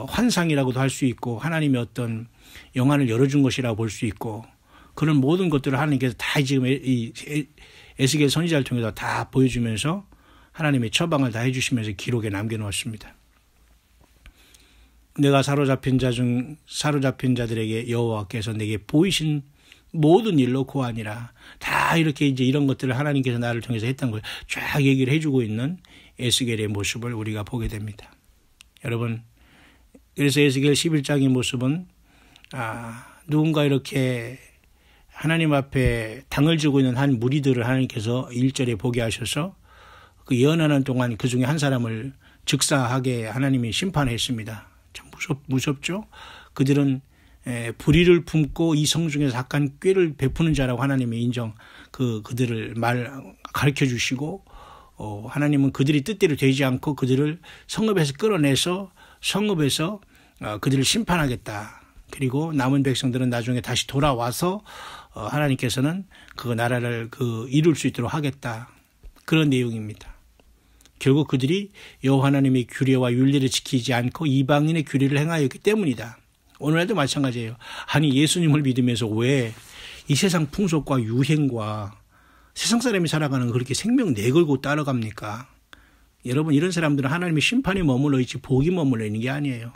환상이라고도 할 수 있고 하나님의 어떤 영안을 열어준 것이라고 볼 수 있고 그런 모든 것들을 하나님께서 다 지금 에스겔 선지자를 통해서 다 보여주면서 하나님의 처방을 다 해주시면서 기록에 남겨놓았습니다. 내가 사로잡힌 자들에게 여호와께서 내게 보이신 모든 일로 고하니라. 다 이렇게 이제 이런 것들을 하나님께서 나를 통해서 했던 걸 쫙 얘기를 해주고 있는 에스겔의 모습을 우리가 보게 됩니다. 여러분, 그래서 에스겔 11장의 모습은 누군가 이렇게 하나님 앞에 당을 지고 있는 한 무리들을 하나님께서 1절에 보게 하셔서 그 예언하는 동안 그 중에 한 사람을 즉사하게 하나님이 심판했습니다. 참 무섭죠? 그들은 불의를 품고 이 성중에서 악한 꾀를 베푸는 자라고 하나님이 그들을 가르쳐 주시고 하나님은 그들이 뜻대로 되지 않고 그들을 성읍에서 끌어내서 성읍에서 그들을 심판하겠다. 그리고 남은 백성들은 나중에 다시 돌아와서 하나님께서는 그 나라를 이룰 수 있도록 하겠다. 그런 내용입니다. 결국 그들이 여호와 하나님의 규례와 율례를 지키지 않고 이방인의 규례를 행하였기 때문이다. 오늘날도 마찬가지예요. 아니 예수님을 믿으면서 왜 이 세상 풍속과 유행과 세상 사람이 살아가는 거 그렇게 생명 내걸고 따라갑니까? 여러분 이런 사람들은 하나님의 심판이 머물러 있지 복이 머물러 있는 게 아니에요.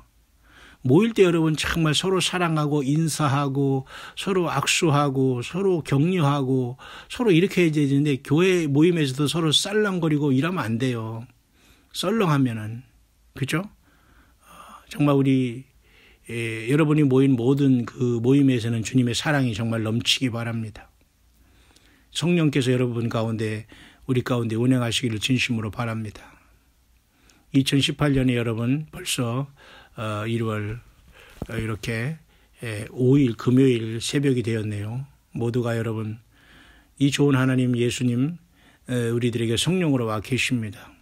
모일 때 여러분 정말 서로 사랑하고 인사하고 서로 악수하고 서로 격려하고 서로 이렇게 해야 되는데 교회 모임에서도 서로 쌀렁거리고 이러면 안 돼요. 썰렁하면은. 그렇죠? 정말 우리 여러분이 모인 모든 그 모임에서는 주님의 사랑이 정말 넘치기 바랍니다. 성령께서 여러분 가운데 우리 가운데 운행하시기를 진심으로 바랍니다. 2018년에 여러분 벌써 1월 이렇게 5일 금요일 새벽이 되었네요. 모두가 여러분 이 좋은 하나님 예수님 우리들에게 성령으로 와 계십니다.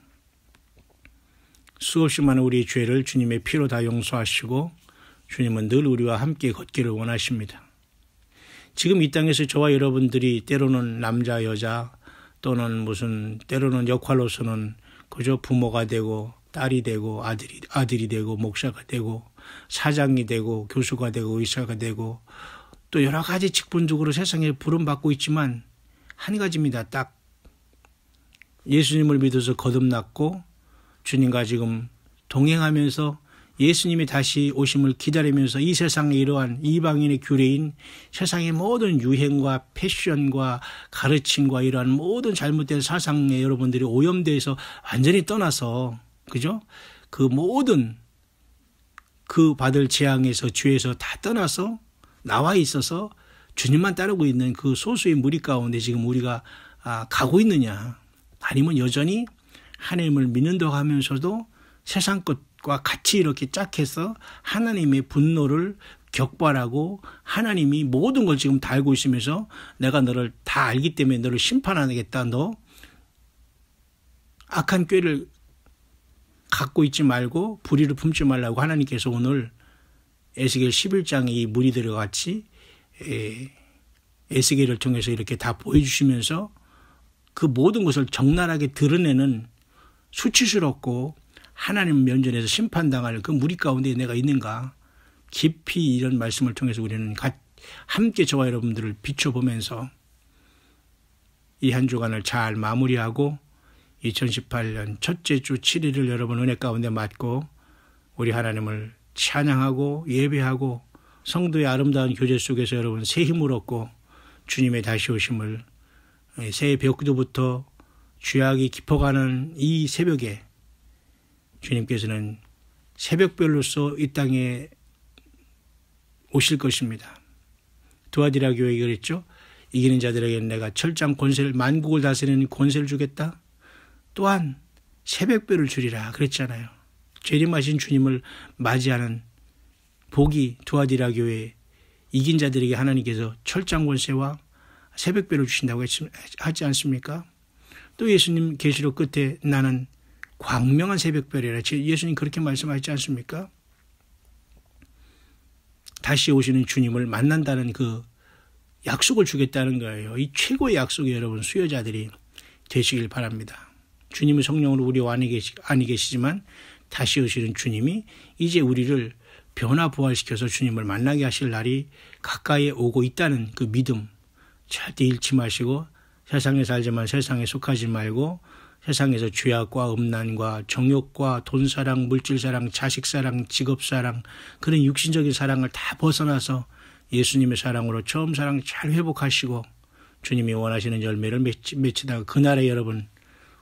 수없이 많은 우리의 죄를 주님의 피로 다 용서하시고 주님은 늘 우리와 함께 걷기를 원하십니다. 지금 이 땅에서 저와 여러분들이 때로는 남자 여자 또는 때로는 역할로서는 그저 부모가 되고 딸이 되고 아들이 되고 목사가 되고 사장이 되고 교수가 되고 의사가 되고 또 여러 가지 직분적으로 세상에 부름받고 있지만 한 가지입니다. 딱 예수님을 믿어서 거듭났고 주님과 지금 동행하면서 예수님이 다시 오심을 기다리면서 이 세상에 이러한 이방인의 규례인 세상의 모든 유행과 패션과 가르침과 이러한 모든 잘못된 사상에 여러분들이 오염돼서 완전히 떠나서 그죠? 그 모든 그 받을 재앙에서 죄에서 다 떠나서 나와 있어서 주님만 따르고 있는 그 소수의 무리 가운데 지금 우리가 가고 있느냐 아니면 여전히 하나님을 믿는다고 하면서도 세상 것과 같이 이렇게 짝해서 하나님의 분노를 격발하고 하나님이 모든 걸 지금 다 알고 있으면서 내가 너를 다 알기 때문에 너를 심판하겠다. 너 악한 꾀를 갖고 있지 말고 불의를 품지 말라고 하나님께서 오늘 에스겔 11장에 이 무리들과 같이 에스겔을 통해서 이렇게 다 보여주시면서 그 모든 것을 적나라하게 드러내는 수치스럽고 하나님 면전에서 심판당할 그 무리 가운데 내가 있는가 깊이 이런 말씀을 통해서 우리는 함께 저와 여러분들을 비춰보면서 이 한 주간을 잘 마무리하고 2018년 첫째 주 7일을 여러분 은혜 가운데 맞고 우리 하나님을 찬양하고 예배하고 성도의 아름다운 교제 속에서 여러분 새 힘을 얻고 주님의 다시 오심을 새해 벽두부터 죄악이 깊어가는 이 새벽에 주님께서는 새벽별로서 이 땅에 오실 것입니다. 두아디라 교회가 그랬죠. 이기는 자들에게는 내가 철장 권세를 만국을 다스리는 권세를 주겠다. 또한 새벽별을 주리라 그랬잖아요. 재림하신 주님을 맞이하는 복이 두아디라 교회 이긴 자들에게 하나님께서 철장 권세와 새벽별을 주신다고 하지 않습니까? 또 예수님 계시록 끝에 나는 광명한 새벽별이라 예수님 그렇게 말씀하시지 않습니까? 다시 오시는 주님을 만난다는 그 약속을 주겠다는 거예요. 이 최고의 약속이 여러분 수요자들이 되시길 바랍니다. 주님은 성령으로 우리와 아니 계시지만 다시 오시는 주님이 이제 우리를 변화 부활시켜서 주님을 만나게 하실 날이 가까이 오고 있다는 그 믿음 절대 잃지 마시고 세상에 살지만 세상에 속하지 말고 세상에서 죄악과 음란과 정욕과 돈사랑, 물질사랑, 자식사랑, 직업사랑 그런 육신적인 사랑을 다 벗어나서 예수님의 사랑으로 처음 사랑 잘 회복하시고 주님이 원하시는 열매를 맺히다가 그날에 여러분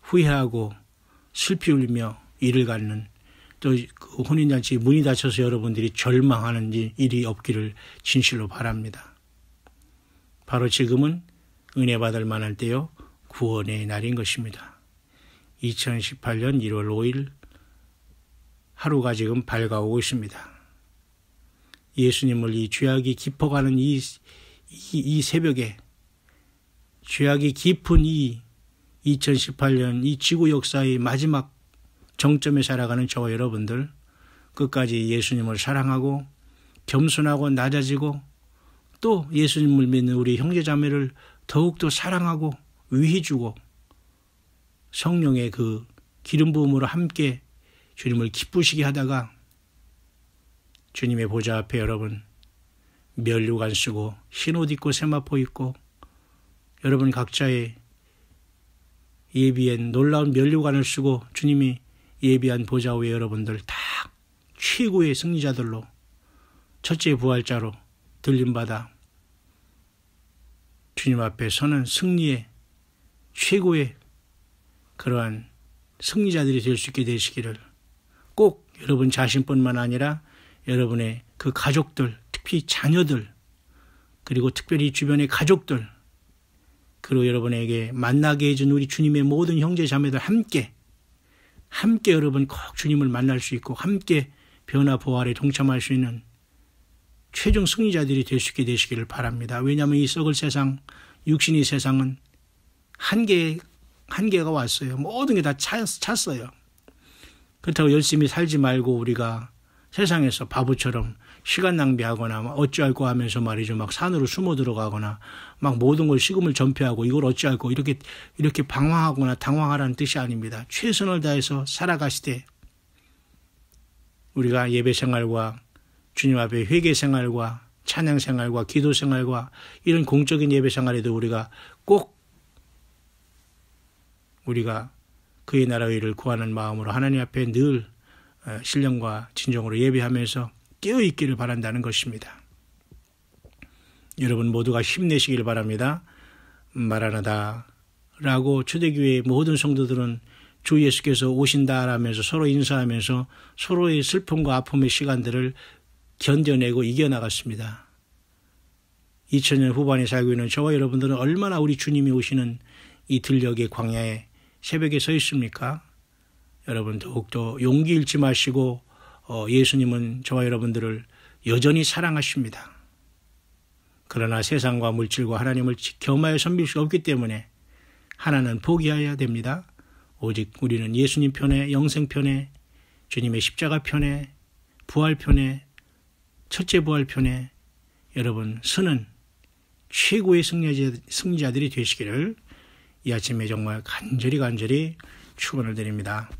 후회하고 슬피 울며 이를 갖는 또 그 혼인잔치 문이 닫혀서 여러분들이 절망하는 일이 없기를 진실로 바랍니다. 바로 지금은 은혜 받을 만할 때요 구원의 날인 것입니다. 2018년 1월 5일 하루가 지금 밝아오고 있습니다. 예수님을 이 죄악이 깊어가는 이 새벽에 죄악이 깊은 이 2018년 이 지구 역사의 마지막 정점에 살아가는 저와 여러분들 끝까지 예수님을 사랑하고 겸손하고 낮아지고 또 예수님을 믿는 우리 형제자매를 더욱더 사랑하고 위해주고 성령의 그 기름 부음으로 함께 주님을 기쁘시게 하다가 주님의 보좌 앞에 여러분 면류관 쓰고 흰옷 입고 세마포 입고 여러분 각자의 예비한 놀라운 면류관을 쓰고 주님이 예비한 보좌 위에 여러분들 다 최고의 승리자들로 첫째 부활자로 들림받아 주님 앞에 서는 승리의 최고의 그러한 승리자들이 될 수 있게 되시기를 꼭 여러분 자신뿐만 아니라 여러분의 그 가족들, 특히 자녀들, 그리고 특별히 주변의 가족들, 그리고 여러분에게 만나게 해준 우리 주님의 모든 형제 자매들 함께 여러분 꼭 주님을 만날 수 있고 함께 변화 부활에 동참할 수 있는 최종 승리자들이 될 수 있게 되시기를 바랍니다. 왜냐하면 이 썩을 세상, 육신의 세상은 한계가 왔어요. 모든 게 다 찼어요. 그렇다고 열심히 살지 말고 우리가 세상에서 바보처럼 시간 낭비하거나 어찌할꼬 하면서 말이죠. 막 산으로 숨어 들어가거나 막 모든 걸 식음을 전폐하고 이걸 어찌할꼬 이렇게 방황하거나 당황하라는 뜻이 아닙니다. 최선을 다해서 살아가시되 우리가 예배 생활과 주님 앞에 회개 생활과 찬양 생활과 기도 생활과 이런 공적인 예배 생활에도 우리가 꼭 우리가 그의 나라의 일을 구하는 마음으로 하나님 앞에 늘 신령과 진정으로 예배하면서 깨어있기를 바란다는 것입니다. 여러분 모두가 힘내시길 바랍니다. 마라나다라고 초대교회의 모든 성도들은 주 예수께서 오신다라면서 서로 인사하면서 서로의 슬픔과 아픔의 시간들을 견뎌내고 이겨나갔습니다. 2000년 후반에 살고 있는 저와 여러분들은 얼마나 우리 주님이 오시는 이 들녘의 광야에 새벽에 서 있습니까? 여러분 더욱더 용기 잃지 마시고 예수님은 저와 여러분들을 여전히 사랑하십니다. 그러나 세상과 물질과 하나님을 겸하여 섬길 수 없기 때문에 하나는 포기해야 됩니다. 오직 우리는 예수님 편에, 영생 편에, 주님의 십자가 편에, 부활 편에, 첫째 부활 편에 여러분 서는 최고의 승리자들이 되시기를 이 아침에 정말 간절히 축원을 드립니다.